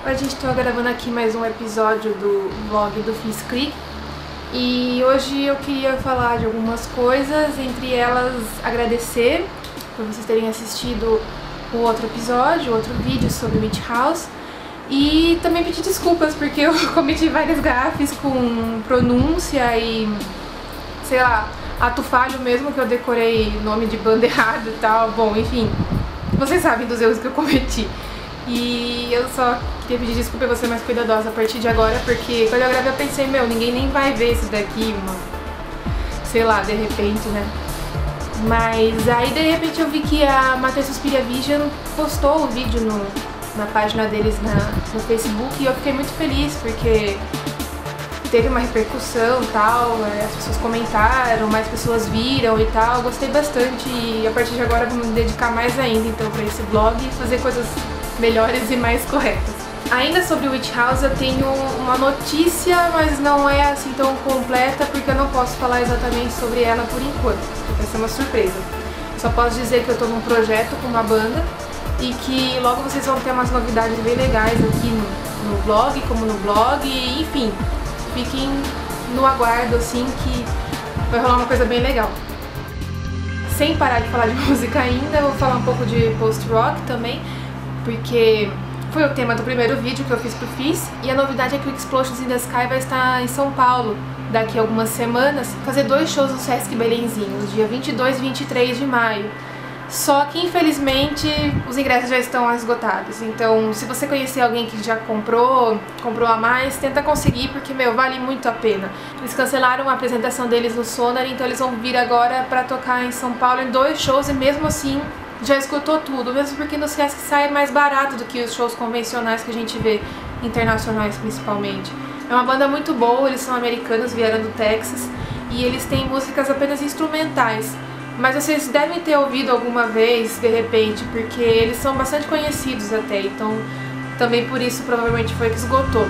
A gente está gravando aqui mais um episódio do vlog do Fiz Clique e hoje eu queria falar de algumas coisas, entre elas agradecer por vocês terem assistido o outro episódio, outro vídeo sobre Witch House, e também pedir desculpas porque eu cometi várias gafes com pronúncia e, sei lá, ato falho mesmo, que eu decorei nome de banda errado e tal. Bom, enfim, vocês sabem dos erros que eu cometi. E eu só queria pedir desculpa e vou ser mais cuidadosa a partir de agora, porque quando eu gravei eu pensei, ninguém nem vai ver isso daqui, sei lá, de repente, né? Mas aí de repente eu vi que a Matheus Suspiria Vision postou o vídeo na página deles no Facebook e eu fiquei muito feliz porque teve uma repercussão e tal, as pessoas comentaram, mais pessoas viram e tal, gostei bastante e a partir de agora vou me dedicar mais ainda então pra esse vlog e fazer coisas melhores e mais corretas. Ainda sobre Witch House eu tenho uma notícia, mas não é assim tão completa porque eu não posso falar exatamente sobre ela por enquanto, porque vai ser uma surpresa. Só posso dizer que eu tô num projeto com uma banda e que logo vocês vão ter umas novidades bem legais aqui no vlog, como no blog, e, enfim, fiquem no aguardo assim que vai rolar uma coisa bem legal. Sem parar de falar de música ainda, eu vou falar um pouco de post-rock também, porque foi o tema do primeiro vídeo que eu fiz pro Fiz, e a novidade é que o Explosions in the Sky vai estar em São Paulo daqui a algumas semanas, fazer 2 shows no Sesc Belenzinho, nos dia 22 e 23 de maio. Só que infelizmente os ingressos já estão esgotados, então se você conhecer alguém que já comprou a mais, tenta conseguir porque, vale muito a pena. Eles cancelaram a apresentação deles no Sonar, então eles vão vir agora pra tocar em São Paulo em 2 shows e mesmo assim já esgotou tudo, mesmo porque no Sesc sai mais barato do que os shows convencionais que a gente vê, internacionais principalmente. É uma banda muito boa, eles são americanos, vieram do Texas e eles têm músicas apenas instrumentais. Mas vocês devem ter ouvido alguma vez, de repente, porque eles são bastante conhecidos até, então também por isso provavelmente foi que esgotou.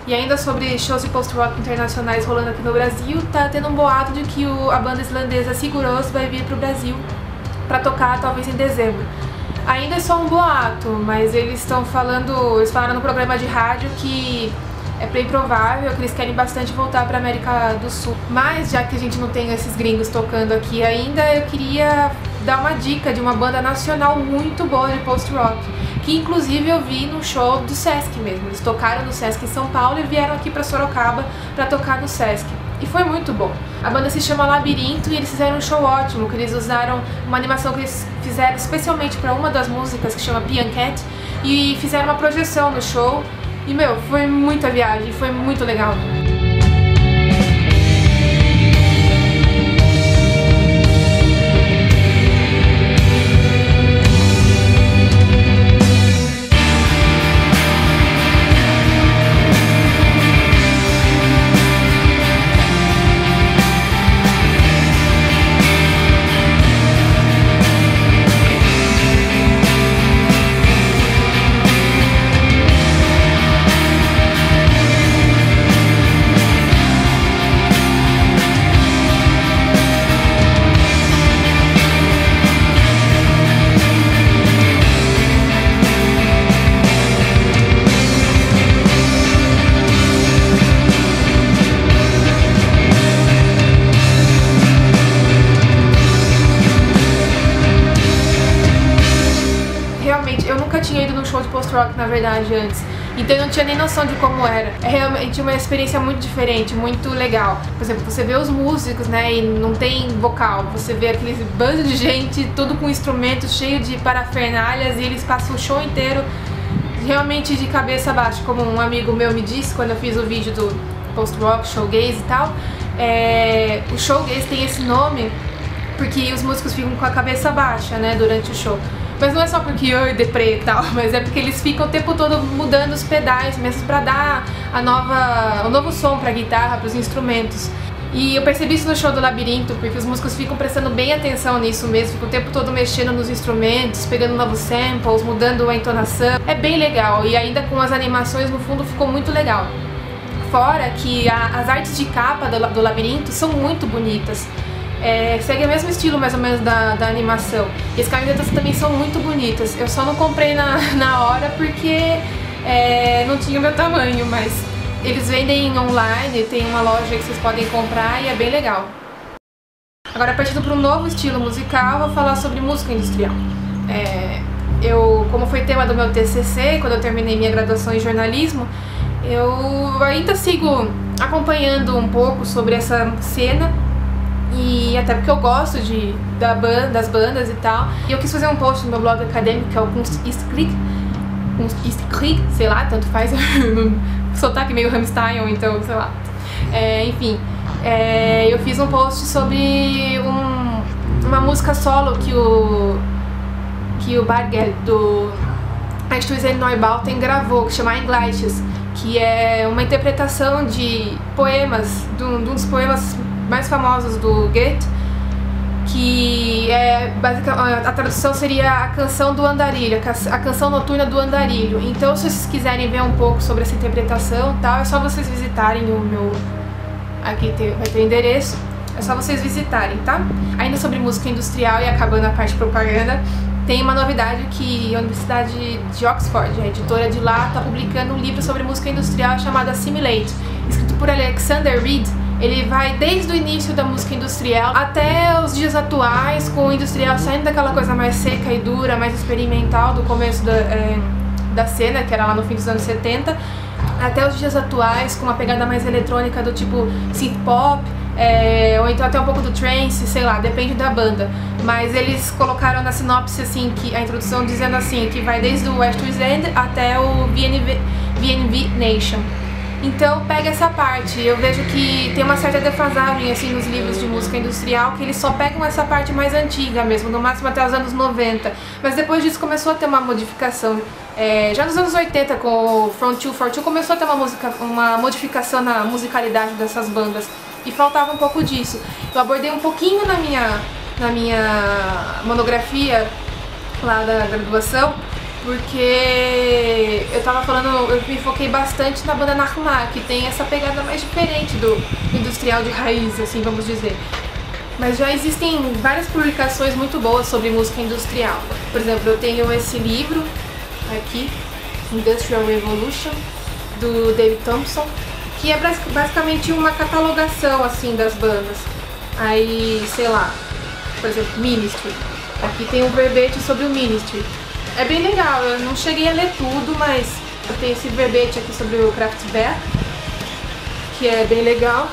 E ainda sobre shows de post-rock internacionais rolando aqui no Brasil, tá tendo um boato de que a banda islandesa Sigur Rós vai vir pro Brasil pra tocar talvez em dezembro. Ainda é só um boato, mas eles falaram no programa de rádio que é bem provável, que eles querem bastante voltar pra América do Sul. Mas já que a gente não tem esses gringos tocando aqui ainda, eu queria dar uma dica de uma banda nacional muito boa de post-rock, que inclusive eu vi no show do Sesc mesmo. Eles tocaram no Sesc em São Paulo e vieram aqui pra Sorocaba pra tocar no Sesc. E foi muito bom. A banda se chama Labirinto e eles fizeram um show ótimo, que eles usaram uma animação que eles fizeram especialmente pra uma das músicas, que chama Pianquette, e fizeram uma projeção no show. E, foi muita viagem, foi muito legal. post-rock, na verdade, antes. Então eu não tinha nem noção de como era. É realmente uma experiência muito diferente, muito legal. Por exemplo, você vê os músicos, né, e não tem vocal. Você vê aqueles bando de gente, tudo com instrumentos, cheio de parafernálias, e eles passam o show inteiro realmente de cabeça baixa. Como um amigo meu me disse quando eu fiz o vídeo do post-rock, showgaze e tal. O showgaze tem esse nome porque os músicos ficam com a cabeça baixa, né, durante o show. Mas não é só porque eu deprê e tal, mas é porque eles ficam o tempo todo mudando os pedais mesmo pra dar o novo som pra guitarra, pros instrumentos. E eu percebi isso no show do Labirinto, porque os músicos ficam prestando bem atenção nisso mesmo, ficam o tempo todo mexendo nos instrumentos, pegando novos samples, mudando a entonação. É bem legal, e ainda com as animações no fundo ficou muito legal. Fora que as artes de capa do Labirinto são muito bonitas. Segue o mesmo estilo mais ou menos da animação. E as camisetas também são muito bonitas. Eu só não comprei na hora porque não tinha o meu tamanho, mas eles vendem online, tem uma loja que vocês podem comprar e é bem legal. Agora, partindo para um novo estilo musical, vou falar sobre música industrial. Como foi tema do meu TCC, quando eu terminei minha graduação em jornalismo, eu ainda sigo acompanhando um pouco sobre essa cena. E até porque eu gosto das bandas e tal. E eu quis fazer um post no meu blog acadêmico, que é o Kunstistkrieg, sei lá, tanto faz, sotaque meio Rammstein, então, sei lá. Enfim, eu fiz um post sobre uma música solo que o Bargeld, do Einstürzende Neubauten, gravou, que chama Engleiches, que é uma interpretação de poemas, de um dos poemas mais famosos do Goethe, que basicamente a tradução seria a canção do andarilho, a canção noturna do andarilho. Então, se vocês quiserem ver um pouco sobre essa interpretação, tal, é só vocês visitarem o meu, aqui vai ter o endereço, é só vocês visitarem, tá? Ainda sobre música industrial e acabando a parte propaganda, tem uma novidade que a Universidade de Oxford, a editora de lá, está publicando um livro sobre música industrial chamado Assimilate, escrito por Alexander Reed. Ele vai desde o início da música industrial até os dias atuais, com o industrial saindo daquela coisa mais seca e dura, mais experimental do começo da cena, que era lá no fim dos anos 70, até os dias atuais, com uma pegada mais eletrônica do tipo synth pop, ou então até um pouco do trance, sei lá, depende da banda. Mas eles colocaram na sinopse, assim, que a introdução dizendo assim, que vai desde o Einstürzende até o VNV Nation. Então pega essa parte. Eu vejo que tem uma certa defasagem assim nos livros de música industrial, que eles só pegam essa parte mais antiga mesmo, no máximo até os anos 90. Mas depois disso começou a ter uma modificação. Já nos anos 80, com o From 242, começou a ter uma modificação na musicalidade dessas bandas. E faltava um pouco disso. Eu abordei um pouquinho na minha monografia lá da graduação, porque eu me foquei bastante na banda Nachmar, que tem essa pegada mais diferente do industrial de raiz, assim, vamos dizer. Mas já existem várias publicações muito boas sobre música industrial. Por exemplo, eu tenho esse livro aqui, Industrial Revolution, do David Thompson, que é basicamente uma catalogação, assim, das bandas. Aí, sei lá, por exemplo, Ministry. Aqui tem um verbete sobre o Ministry. É bem legal, eu não cheguei a ler tudo, mas eu tenho esse verbete aqui sobre o Kraftwerk, que é bem legal.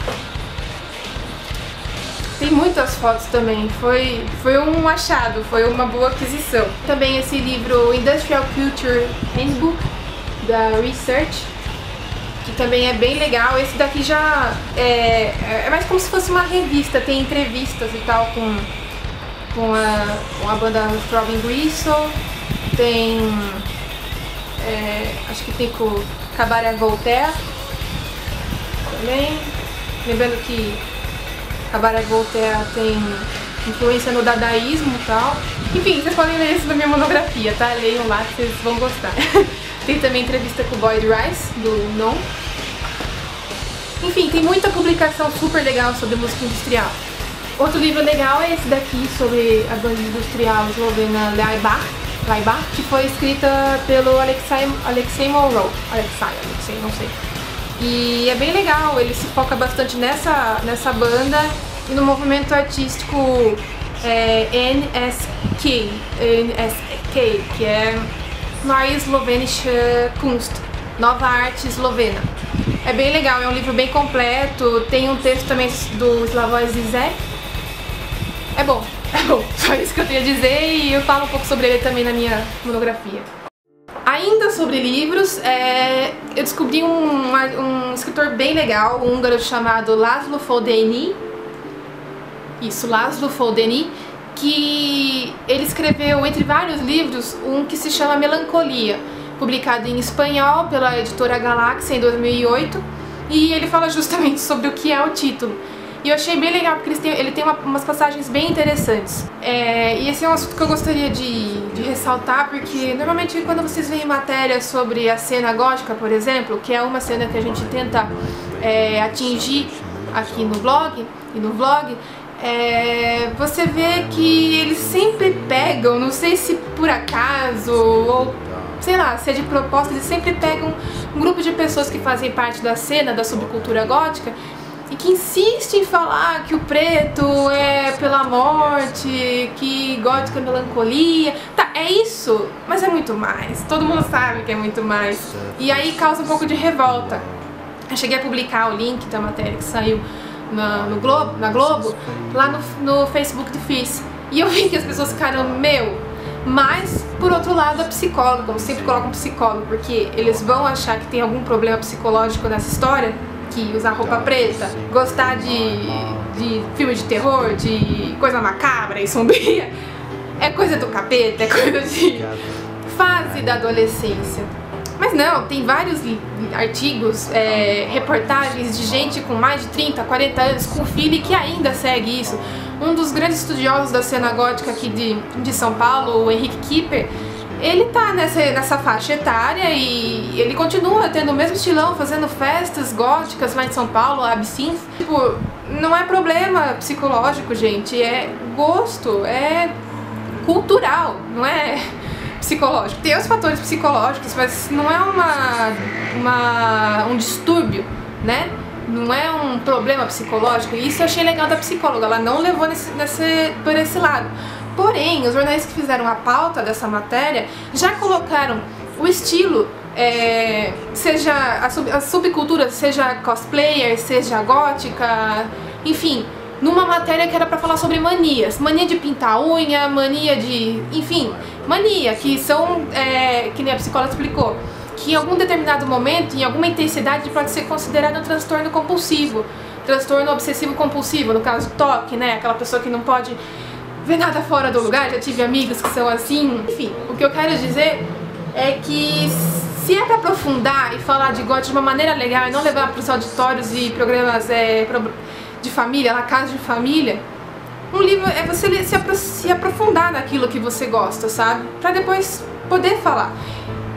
Tem muitas fotos também, foi um achado, foi uma boa aquisição. Também esse livro Industrial Culture Handbook, da Research, que também é bem legal. Esse daqui já é mais como se fosse uma revista, tem entrevistas e tal com a banda Robin Grissom. Tem, acho que tem com o Cabaret Voltaire também. Lembrando que Cabaret Voltaire tem influência no dadaísmo e tal. Enfim, vocês podem ler isso na minha monografia, tá? Leiam lá que vocês vão gostar. Tem também entrevista com o Boyd Rice, do Non. Enfim, tem muita publicação super legal sobre música industrial. Outro livro legal é esse daqui, sobre a banda industrial eslovena Laibach, que foi escrita pelo Alexei Monroe. Alexei, não sei. E é bem legal, ele se foca bastante nessa banda e no movimento artístico NSK, que é Neue Slowenische Kunst, Nova Arte Eslovena. É bem legal, é um livro bem completo, tem um texto também do Slavoj Zizek. É bom, só isso que eu tenho a dizer, e eu falo um pouco sobre ele também na minha monografia. Ainda sobre livros, eu descobri um escritor bem legal, um húngaro chamado László Földényi. Isso, László Földényi, que ele escreveu, entre vários livros, um que se chama Melancolia, publicado em espanhol pela editora Galáxia em 2008, e ele fala justamente sobre o que é o título. E eu achei bem legal, porque ele tem umas passagens bem interessantes. E esse é um assunto que eu gostaria de ressaltar, porque normalmente quando vocês veem matérias sobre a cena gótica, por exemplo, que é uma cena que a gente tenta atingir aqui no blog e no vlog, você vê que eles sempre pegam, não sei se por acaso ou sei lá, se é de propósito, eles sempre pegam um grupo de pessoas que fazem parte da cena, da subcultura gótica, e que insiste em falar que o preto é pela morte, que gótico é melancolia. Tá, é isso, mas é muito mais. Todo mundo sabe que é muito mais. E aí causa um pouco de revolta. Eu cheguei a publicar o link da matéria que saiu na Globo, lá no Facebook do FIS. E eu vi que as pessoas ficaram, mas, por outro lado, a psicóloga, como sempre colocam um psicólogo, porque eles vão achar que tem algum problema psicológico nessa história, que usar roupa preta, gostar de filme de terror, de coisa macabra e sombria, é coisa do capeta, é coisa de fase da adolescência. Mas não, tem vários artigos, reportagens de gente com mais de 30, 40 anos, com filho, que ainda segue isso. Um dos grandes estudiosos da cena gótica aqui de São Paulo, o Henrique Kipper, ele tá nessa faixa etária e ele continua tendo o mesmo estilão, fazendo festas góticas lá em São Paulo, a Absinthe. Tipo, não é problema psicológico, gente, é gosto, é cultural, não é psicológico. Tem os fatores psicológicos, mas não é um distúrbio, né? Não é um problema psicológico, e isso eu achei legal da psicóloga, ela não levou por esse lado. Porém, os jornais que fizeram a pauta dessa matéria já colocaram o estilo, seja a subcultura, seja cosplayer, seja gótica, enfim, numa matéria que era pra falar sobre manias. Mania de pintar unha, mania de... enfim, mania, que são, que nem a psicóloga explicou, que em algum determinado momento, em alguma intensidade, pode ser considerado um transtorno compulsivo. Transtorno obsessivo compulsivo, no caso TOC, né? Aquela pessoa que não pode ver nada fora do lugar. Já tive amigos que são assim. Enfim, o que eu quero dizer é que se é pra aprofundar e falar de gótico de uma maneira legal e não levar para os auditórios e programas de família, na casa de família, um livro é você se aprofundar naquilo que você gosta, sabe? Pra depois poder falar.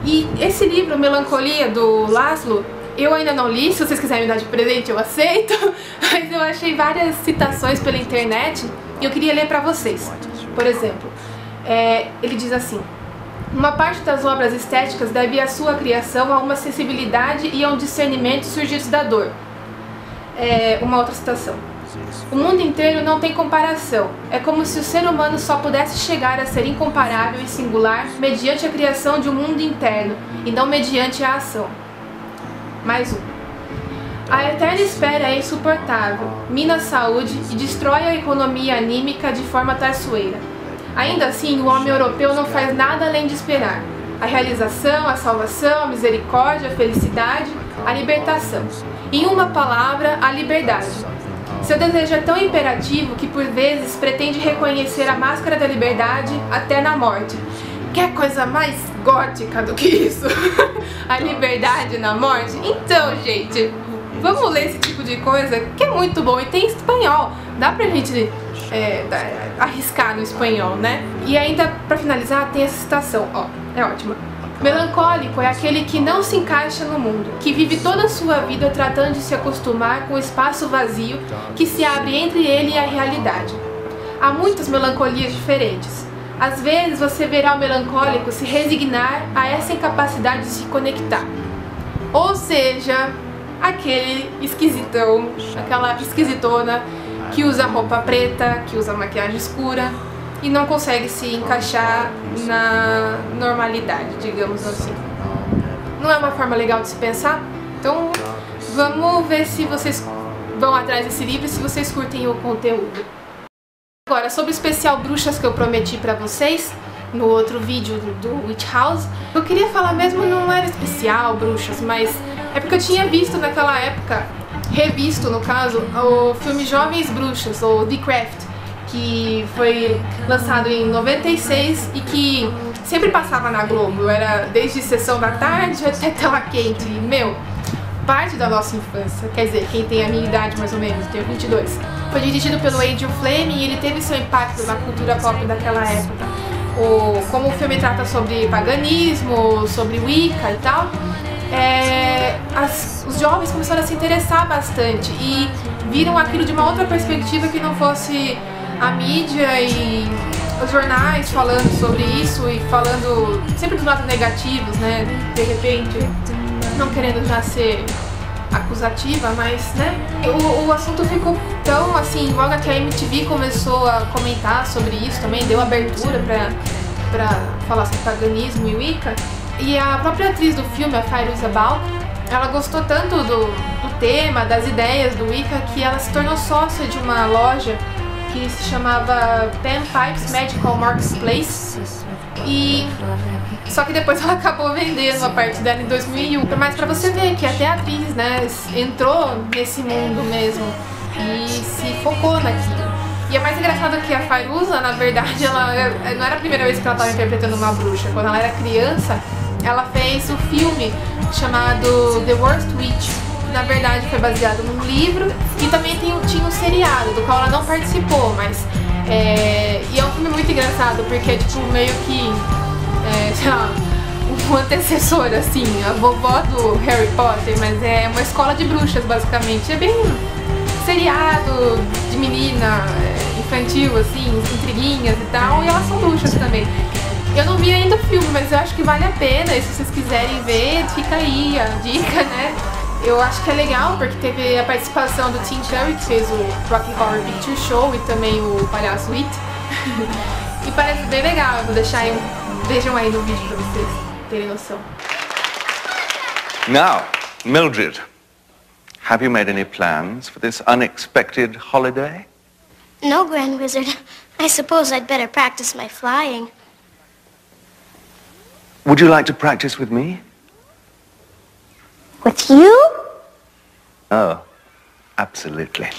E esse livro, Melancolia, do László, eu ainda não li, se vocês quiserem me dar de presente eu aceito, mas eu achei várias citações pela internet e eu queria ler pra vocês. Por exemplo, ele diz assim: uma parte das obras estéticas deve à sua criação a uma sensibilidade e a um discernimento surgidos da dor. Uma outra citação: o mundo inteiro não tem comparação. É como se o ser humano só pudesse chegar a ser incomparável e singular mediante a criação de um mundo interno e não mediante a ação. Mais um: a eterna espera é insuportável, mina a saúde e destrói a economia anímica de forma traiçoeira. Ainda assim, o homem europeu não faz nada além de esperar a realização, a salvação, a misericórdia, a felicidade, a libertação. Em uma palavra, a liberdade. Seu desejo é tão imperativo que por vezes pretende reconhecer a máscara da liberdade até na morte. Quer coisa mais gótica do que isso? A liberdade na morte? Então, gente, vamos ler esse tipo de coisa que é muito bom e tem espanhol. Dá pra gente arriscar no espanhol, né? E ainda, pra finalizar, tem essa citação, ó, é ótima. Melancólico é aquele que não se encaixa no mundo, que vive toda a sua vida tratando de se acostumar com o espaço vazio que se abre entre ele e a realidade. Há muitas melancolias diferentes. Às vezes você verá o melancólico se resignar a essa incapacidade de se conectar. Ou seja, aquele esquisitão, aquela esquisitona que usa roupa preta, que usa maquiagem escura e não consegue se encaixar na normalidade, digamos assim. Não é uma forma legal de se pensar? Então vamos ver se vocês vão atrás desse livro e se vocês curtem o conteúdo. Agora, sobre o especial Bruxas que eu prometi pra vocês no outro vídeo do Witch House, eu queria falar mesmo, não era especial Bruxas, mas é porque eu tinha visto naquela época, revisto no caso, o filme Jovens Bruxas, ou The Craft, que foi lançado em 96 e que sempre passava na Globo, era desde Sessão da Tarde até Tela Quente, e, meu, parte da nossa infância, quer dizer, quem tem a minha idade mais ou menos, tenho 22. Foi dirigido pelo Andrew Fleming e ele teve seu impacto na cultura pop daquela época. Como o filme trata sobre paganismo, sobre Wicca e tal, os jovens começaram a se interessar bastante e viram aquilo de uma outra perspectiva que não fosse a mídia e os jornais falando sobre isso e falando sempre dos lados negativos, né? De repente, não querendo já ser acusativa, mas, né? O assunto ficou tão assim, logo que a MTV começou a comentar sobre isso também, deu abertura pra falar sobre paganismo e Wicca. E a própria atriz do filme, a Fairuza Balk, ela gostou tanto do tema, das ideias do Wicca, que ela se tornou sócia de uma loja que se chamava Pan Pipes Magical Marketplace. Só que depois ela acabou vendendo a parte dela em 2001. Mas pra você ver que até a atriz, né, entrou nesse mundo mesmo e se focou naquilo. E é mais engraçado que a Fairuza, na verdade, ela não era a primeira vez que ela estava interpretando uma bruxa. Quando ela era criança, ela fez um filme chamado The Worst Witch, que na verdade foi baseado num livro, e também tinha um seriado, do qual ela não participou, mas e é um filme muito engraçado, porque é tipo meio que sei lá, um antecessor, assim, a vovó do Harry Potter, mas é uma escola de bruxas, basicamente. É bem seriado de menina, infantil, assim, intriguinhas e tal, e elas são bruxas também. Eu não vi ainda o filme, mas eu acho que vale a pena, e se vocês quiserem ver, fica aí a dica, né? Eu acho que é legal, porque teve a participação do Tim Curry, que fez o Rock Horror Picture Show, e também o Palhaço It. E parece bem legal, eu vou deixar aí vejam aí no vídeo pra vocês terem noção. Now, Mildred, have you made any plans for this unexpected holiday? No, Grand Wizard. I suppose I'd better practice my flying. Would you like to practice with me? With you? Oh, absolutely.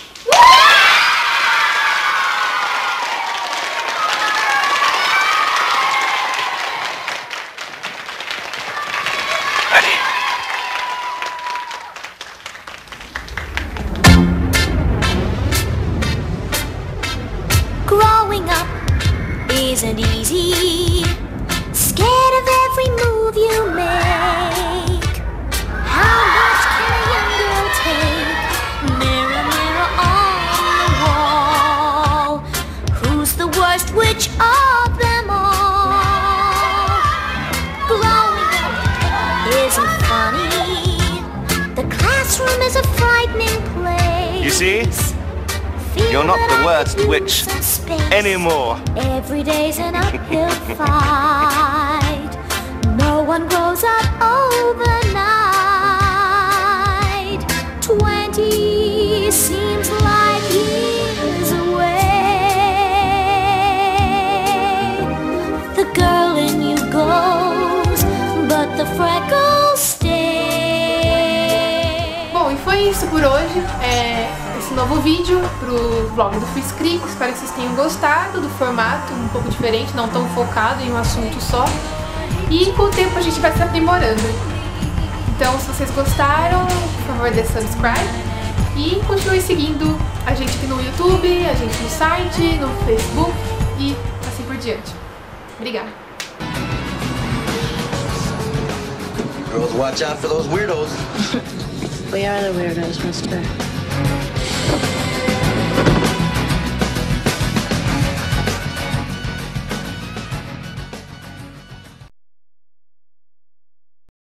Growing up isn't easy. Scared of every move you make. How much can a young girl take? Mirror, mirror on the wall. Who's the worst witch of them all? Growing up isn't funny. The classroom is a frightening place. You see? You're not the worst witch anymore. Every day's an uphill fight. No one grows up overnight. 20 seems like years away. The girl in you goes, but the freckles stay. Bom, e foi isso por hoje. Esse novo vídeo pro vlog do Fliscric. Espero que vocês tenham gostado do formato, um pouco diferente, não tão focado em um assunto só. E com o tempo a gente vai se aprimorando. Então, se vocês gostaram, por favor, dê subscribe e continue seguindo a gente aqui no YouTube, a gente no site, no Facebook e assim por diante. Obrigada. Girls, watch out for those weirdos. We are the weirdos, mister.